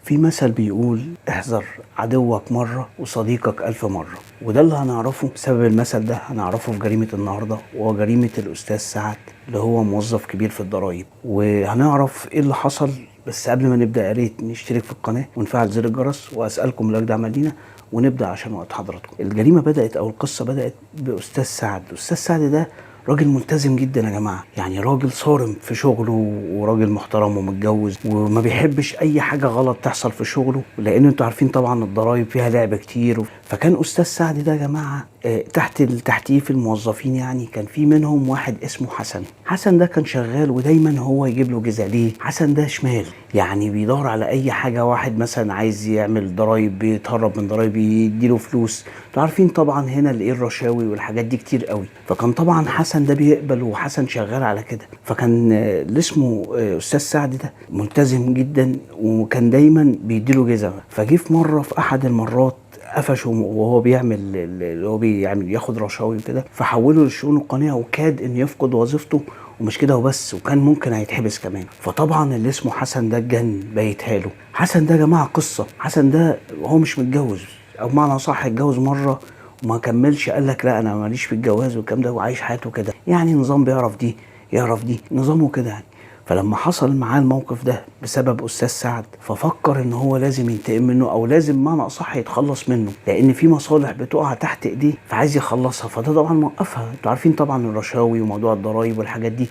في مثل بيقول احذر عدوك مرة وصديقك 1000 مرة، وده اللي هنعرفه بسبب المثل ده. هنعرفه في جريمة النهاردة، وهو جريمة الأستاذ سعد اللي هو موظف كبير في الضرايب، وهنعرف ايه اللي حصل. بس قبل ما نبدأ يا ريت نشترك في القناة ونفعل زر الجرس، وأسألكم لايك دعم لينا ونبدأ عشان وقت حضراتكم. الجريمة بدأت أو القصة بدأت بأستاذ سعد. الأستاذ سعد ده راجل ملتزم جدا يا جماعه، يعني راجل صارم في شغله وراجل محترم ومتجوز وما بيحبش اي حاجه غلط تحصل في شغله، لان انتوا عارفين طبعا الضرايب فيها لعب كتير. فكان استاذ سعد ده يا جماعه تحتيه في الموظفين، يعني كان في منهم واحد اسمه حسن. حسن ده كان شغال ودايما هو يجيب له جزء. ليه؟ حسن ده شمال، يعني بيدور على اي حاجه. واحد مثلا عايز يعمل ضرايب، بيتهرب من ضرايب، يديله فلوس. انتوا عارفين طبعا هنا الايه الرشاوي والحاجات دي كتير قوي. فكان طبعا حسن ده بيقبل، وحسن شغال على كده. فكان اللي اسمه استاذ سعد ده ملتزم جدا، وكان دايما بيديله جزء. فجه في مره، في احد المرات قفشه وهو بيعمل اللي هو بيعمل ياخد رشاوي وكده، فحوله للشؤون القانونيه، وكاد ان يفقد وظيفته. ومش كده وبس، وكان ممكن هيتحبس كمان. فطبعا اللي اسمه حسن ده الجن بيتها له. حسن ده يا جماعه قصه. حسن ده هو مش متجوز، او بمعنى صح اتجوز مره وما كملش، قال لك لا انا ماليش في الجواز والكلام ده، وعايش حياته كده، يعني نظام بيعرف دي يعرف دي، نظامه كده يعني. فلما حصل معاه الموقف ده بسبب استاذ سعد، ففكر ان هو لازم ينتقم منه، او لازم معنى اصح يتخلص منه، لان في مصالح بتقع تحت ايديه فعايز يخلصها. فده طبعا موقفها. انتوا عارفين طبعا الرشاوي وموضوع الضرايب والحاجات دي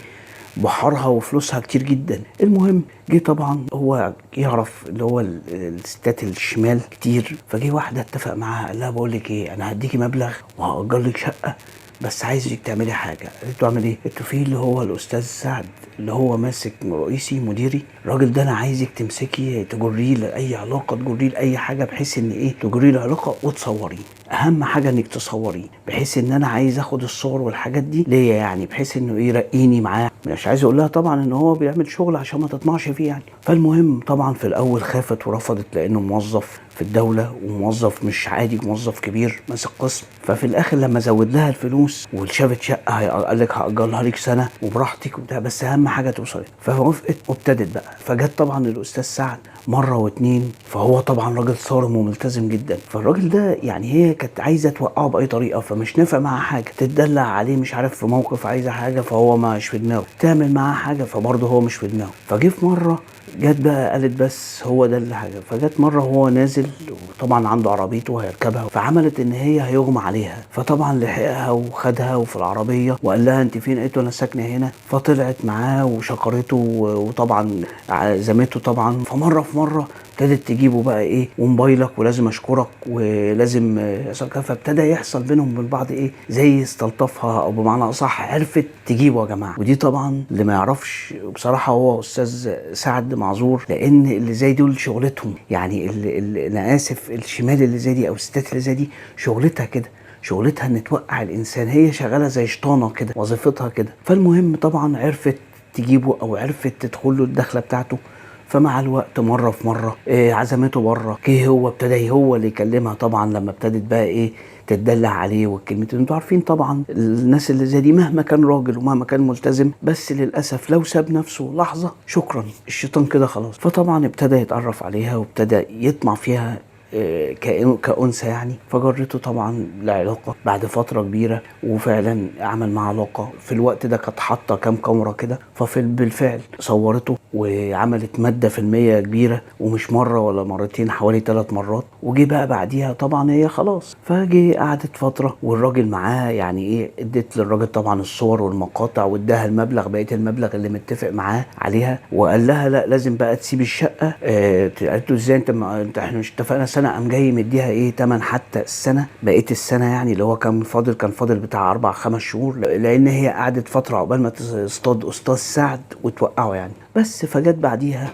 بحرها وفلوسها كتير جدا. المهم جه طبعا هو يعرف اللي هو الستات الشمال كتير. فجه واحده اتفق معاها، قال لها بقول لك ايه، انا هديكي مبلغ وهأجر لك شقه، بس عايزك تعملي حاجه. قالت له اعمل ايه؟ قلت له في اللي هو الاستاذ سعد اللي هو ماسك رئيسي مديري، الراجل ده انا عايزك تمسكي تجريه لاي علاقه، تجريه لاي حاجه، بحيث ان ايه، تجريه العلاقه وتصوريه. اهم حاجه انك تصوريه، بحيث ان انا عايز اخد الصور والحاجات دي ليا، يعني بحيث انه ايه يرقيني معاه. مش عايز اقول لها طبعا ان هو بيعمل شغل عشان ما تطمعش فيه يعني. فالمهم طبعا في الاول خافت ورفضت، لانه موظف في الدوله، وموظف مش عادي، موظف كبير ماسك قسم. ففي الاخر لما زود لها الفلوس وشافت شقه، قال لك هاجرها لك سنه وبراحتك وبتاع، بس اهم حاجه توصلي. فوافقت وابتدت بقى. فجت طبعا الاستاذ سعد مره واتنين. فهو طبعا راجل صارم وملتزم جدا. فالراجل ده يعني هي كانت عايزه توقعه باي طريقه، فمش نافع معاها حاجه، تتدلع عليه مش عارف في موقف عايزه حاجه فهو مش في دماغه، تعمل معاه حاجه فبرضه هو مش في دماغه. فجه في مره جت بقى قالت بس هو ده اللي حاجه. فجت مره وهو نازل، وطبعا عنده عربيته هيركبها، فعملت ان هي هيغمى عليها. فطبعا لحقها وخدها وفي العربيه وقال لها انت فين؟ قالت له انا ساكنه هنا. فطلعت معاه وشكرته، وطبعا عزمته طبعا. فمره في مره ابتدت تجيبه بقى ايه، وموبايلك ولازم اشكرك ولازم فابتدى يحصل بينهم وبين بعض ايه، زي استلطفها، او بمعنى اصح عرفت تجيبه يا جماعه. ودي طبعا اللي ما يعرفش بصراحه هو استاذ سعد معذور، لان اللي زي دول شغلتهم، يعني اللي انا اسف، الشمال اللي زي دي او الستات اللي زي دي شغلتها كده، شغلتها ان توقع الانسان. هي شغاله زي شطانه كده، وظيفتها كده. فالمهم طبعا عرفت تجيبه، او عرفت تدخل له الدخله بتاعته. فمع الوقت مره في مره عزمته بره، جه هو ابتدى هو اللي يكلمها. طبعا لما ابتدت بقى ايه تدلع عليه والكلمتين. انتوا عارفين طبعا الناس اللي زي دي مهما كان راجل ومهما كان ملتزم، بس للاسف لو ساب نفسه لحظه شكرا الشيطان كده خلاص. فطبعا ابتدى يتعرف عليها وابتدى يطمع فيها كأنثى يعني. فجرته طبعا لعلاقة بعد فترة كبيرة، وفعلا عمل معها علاقة. في الوقت ده كانت حاطة كام كاميرا كده، بالفعل صورته وعملت مادة فيلمية كبيرة، ومش مرة ولا مرتين، حوالي 3 مرات. وجي بقى بعديها طبعا هي خلاص، فجي قعدت فترة والراجل معاه، يعني ايه، ادت للراجل طبعا الصور والمقاطع، واداها المبلغ، بقية المبلغ اللي متفق معاه عليها. وقال لها لا لازم بقى تسيب الشقة. قالت له ازاي انت احنا مش اتفقنا سنة؟ قام جاي مديها ايه تمن حتى السنة، بقية السنة يعني اللي هو كان فاضل بتاع 4-5 شهور، لان هي قعدت فترة عقبال ما تصطاد استاذ سعد وتوقعه يعني. بس فجت بعديها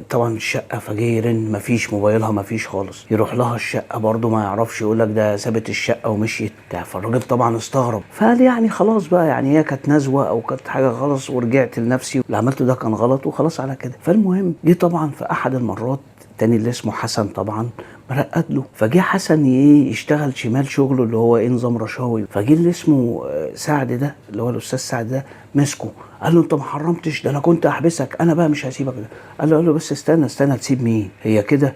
طبعا الشقه، فجه يرن مفيش، موبايلها مفيش خالص. يروح لها الشقه برضو ما يعرفش، يقول لك ده سابت الشقه ومشيت. فالراجل طبعا استغرب، فقال يعني خلاص بقى، يعني هي كانت نزوه او كانت حاجه خلاص، ورجعت لنفسي، اللي عملته ده كان غلط وخلاص على كده. فالمهم جه طبعا في احد المرات تاني اللي اسمه حسن طبعا رقد له. فجه حسن ايه يشتغل شمال شغله اللي هو ايه نظام رشاوي. فجه اللي اسمه سعد ده اللي هو الاستاذ سعد ده مسكه قال له انت ما حرمتش، ده انا كنت احبسك، انا بقى مش هسيبك ده. قال له بس استنى تسيب مين؟ هي كده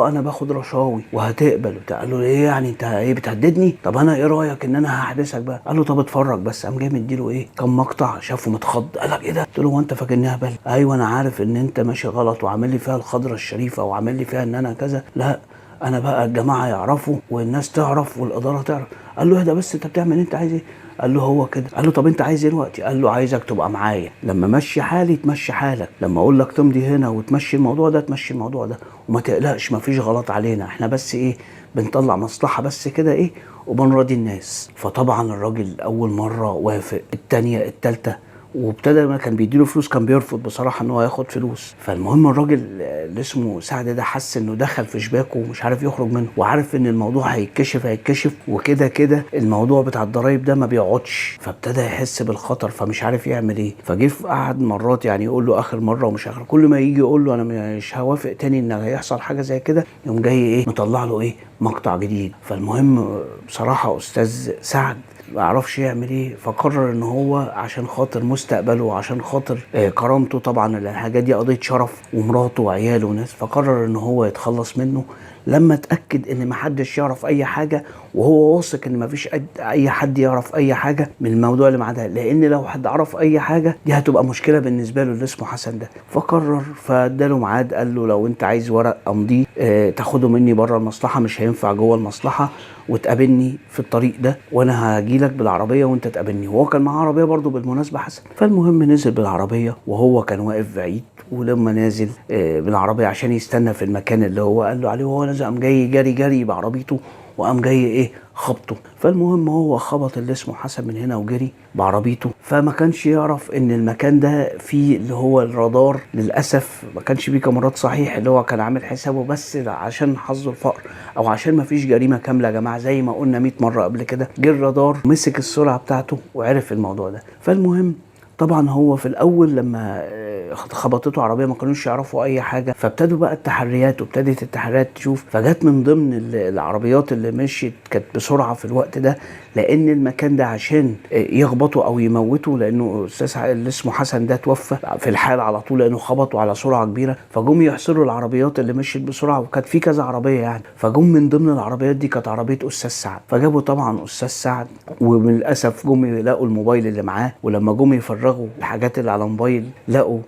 انا باخد رشاوي وهتقبل وبتاع. قال له ايه يعني انت ايه بتهددني؟ طب انا ايه رايك ان انا هحبسك بقى؟ قال له طب اتفرج بس. قام جاي مديله ايه كم مقطع، شافه متخض قال لك ايه ده؟ قلت له هو انت فاكرني اهبل؟ ايوه انا عارف ان انت ماشي غلط وعامل لي فيها الخضره الشريفه وعامل لي فيها ان انا كذا، لا انا بقى الجماعه يعرفوا والناس تعرف والاداره تعرف. قال له ايه ده بس انت بتعمل انت عايز ايه؟ قال له هو كده. قال له طب انت عايز ايه دلوقتي؟ قال له عايزك تبقى معايا، لما مشي حالي تمشي حالك، لما اقول لك تمضي هنا وتمشي الموضوع ده تمشي الموضوع ده، وما تقلقش مفيش غلط علينا، احنا بس ايه بنطلع مصلحه بس كده ايه وبنراضي الناس. فطبعا الراجل اول مره وافق، الثانيه الثالثه، وابتدى ما كان بيديله فلوس كان بيرفض بصراحه ان هو ياخد فلوس. فالمهم الراجل اللي اسمه سعد ده حس انه دخل في شباكه ومش عارف يخرج منه، وعارف ان الموضوع هيتكشف وكده كده الموضوع بتاع الضرايب ده ما بيقعدش. فابتدى يحس بالخطر فمش عارف يعمل ايه. فجه قعد مرات يعني يقول له اخر مره ومش اخر، كل ما يجي يقول له انا مش هوافق تاني ان هيحصل حاجه زي كده، يقوم جاي ايه مطلع له ايه مقطع جديد. فالمهم بصراحه استاذ سعد ما عرفش يعمل ايه، فقرر ان هو عشان خاطر مستقبله وعشان خاطر كرامته، طبعا الحاجات دي قضيه شرف ومراته وعياله وناس، فقرر ان هو يتخلص منه لما اتاكد ان محدش يعرف اي حاجه، وهو واثق ان مفيش اي حد يعرف اي حاجه من الموضوع اللي معاه ده، لان لو حد عرف اي حاجه دي هتبقى مشكله بالنسبه له اللي اسمه حسن ده. فقرر فاداله ميعاد، قال له لو انت عايز ورق امضيه تاخده مني بره المصلحه، مش هينفع جوه المصلحه، وتقابلني في الطريق ده وانا هاجيلك بالعربيه وانت تقابلني. وهو كان معاه عربيه برضه بالمناسبه حسن. فالمهم نزل بالعربيه وهو كان واقف بعيد، ولما نازل بالعربيه عشان يستنى في المكان اللي هو قال له عليه، وهو نازل قام جاي جري بعربيته وقام جاي ايه خبطه. فالمهم هو خبط اللي اسمه حسن من هنا وجري بعربيته. فما كانش يعرف ان المكان ده فيه اللي هو الرادار، للاسف ما كانش فيه كاميرات صحيح اللي هو كان عامل حسابه، بس عشان حظه الفقر او عشان ما فيش جريمه كامله يا جماعه زي ما قلنا 100 مره قبل كده، جه الرادار مسك السرعه بتاعته وعرف الموضوع ده. فالمهم طبعا هو في الاول لما خبطته عربيه ما كانوش يعرفوا اي حاجه، فابتدوا بقى التحريات وابتدت التحريات تشوف. فجت من ضمن العربيات اللي مشيت كانت بسرعه في الوقت ده، لان المكان ده عشان يخبطوا او يموتوا، لانه استاذ اللي اسمه حسن ده توفى في الحال على طول لانه خبطوا على سرعه كبيره. فجم يحصروا العربيات اللي مشيت بسرعه، وكانت في كذا عربيه يعني. فجم من ضمن العربيات دي كانت عربيه استاذ سعد، فجابوا طبعا استاذ سعد، وللاسف جم يلاقوا الموبايل اللي معاه، ولما جم يفرغوا الحاجات اللي على الموبايل لقوا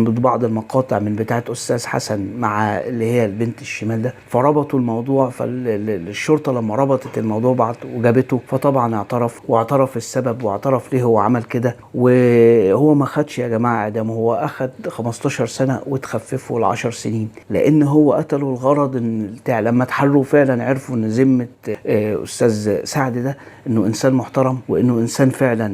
بعض المقاطع من بتاعه استاذ حسن مع اللي هي البنت الشمال ده. فربطوا الموضوع، فالشرطه لما ربطت الموضوع وجابته، فطبعا واعترف السبب واعترف ليه هو عمل كده. وهو ما خدش يا جماعه اعدام، هو اخد 15 سنه وتخففوا ل 10 سنين، لان هو قتلوا الغرض ان لما اتحروا فعلا عرفوا ان ذمه استاذ سعد ده انه انسان محترم، وانه انسان فعلا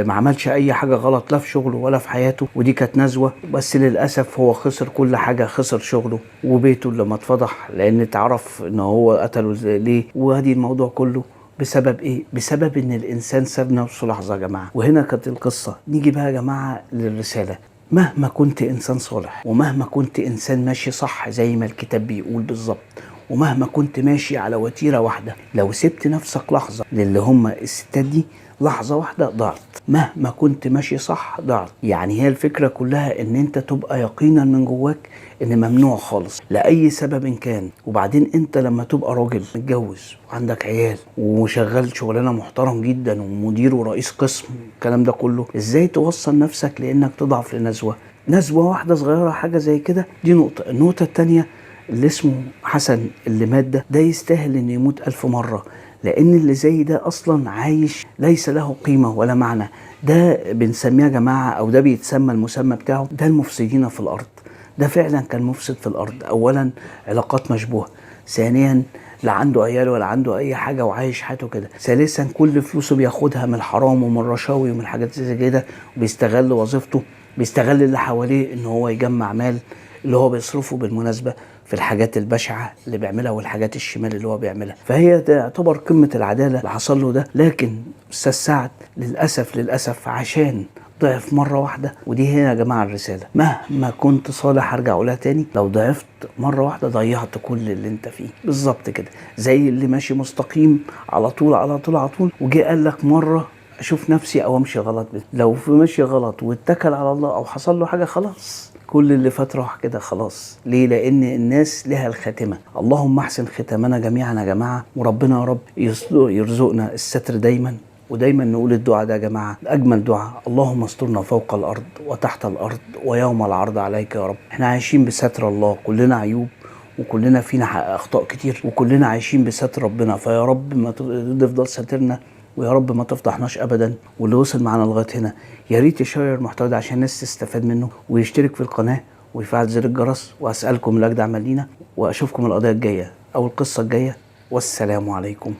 ما عملش اي حاجه غلط لا في شغله ولا في حياته، ودي كانت نزوه. بس للاسف هو خسر كل حاجه، خسر شغله وبيته لما اتفضح، لان اتعرف ان هو قتله ليه. وادي الموضوع كله بسبب ايه؟ بسبب ان الانسان ساب نفسه لحظه يا جماعه. وهنا كانت القصه. نيجي بقى يا جماعه للرساله. مهما كنت انسان صالح، ومهما كنت انسان ماشي صح زي ما الكتاب بيقول بالظبط، ومهما كنت ماشي على وتيره واحده، لو سبت نفسك لحظه للي هم الستات دي، لحظه واحده ضعت. مهما كنت ماشي صح ضعت. يعني هي الفكره كلها ان انت تبقى يقينا من جواك ان ممنوع خالص لاي سبب كان. وبعدين انت لما تبقى راجل متجوز وعندك عيال وشغال شغلانه محترم جدا ومدير ورئيس قسم الكلام ده كله، ازاي توصل نفسك لانك تضعف لنزوه واحده صغيره حاجه زي كده؟ دي نقطه. النقطه الثانيه اللي اسمه حسن اللي مات ده يستاهل ان يموت 1000 مرة، لان اللي زي ده اصلا عايش ليس له قيمة ولا معنى. ده بنسميه يا جماعة، او ده بيتسمى المسمى بتاعه ده المفسدين في الارض. ده فعلا كان مفسد في الارض. اولا علاقات مشبوهة، ثانيا لا عنده عيال ولا عنده اي حاجة وعايش حياته كده، ثالثا كل فلوسه بياخدها من الحرام ومن الرشاوي ومن الحاجات زي كده، وبيستغل وظيفته، بيستغل اللي حواليه ان هو يجمع مال اللي هو بيصرفه بالمناسبة في الحاجات البشعة اللي بيعملها والحاجات الشمال اللي هو بيعملها. فهي تعتبر قمة العدالة اللي حصل له ده. لكن أستاذ سعد للأسف عشان ضعف مرة واحدة. ودي هنا يا جماعة الرسالة، مهما كنت صالح هرجع اقولها تاني، لو ضعفت مرة واحدة ضيعت كل اللي انت فيه. بالظبط كده، زي اللي ماشي مستقيم على طول على طول على طول، وجي قال لك مرة اشوف نفسي او امشي غلط. لو في ماشي غلط واتكل على الله او حصل له حاجة، خلاص كل اللي فات راح كده خلاص. ليه؟ لان الناس لها الخاتمة. اللهم احسن ختامنا جميعا يا جماعة، وربنا يا رب يرزقنا الستر دايما. ودايما نقول الدعاء ده يا جماعة، أجمل دعاء: اللهم استرنا فوق الأرض وتحت الأرض ويوم العرض عليك يا رب. احنا عايشين بستر الله، كلنا عيوب وكلنا فينا أخطاء كتير، وكلنا عايشين بستر ربنا. فيا رب ما تفضل ساترنا، ويا رب ما تفضحناش أبدا. واللي وصل معنا لغاية هنا يا ريت يشير المحتوى ده عشان الناس تستفاد منه، ويشترك في القناة ويفعل زر الجرس. وأسألكم الأجدع ملينا، وأشوفكم القضية الجاية أو القصة الجاية. والسلام عليكم.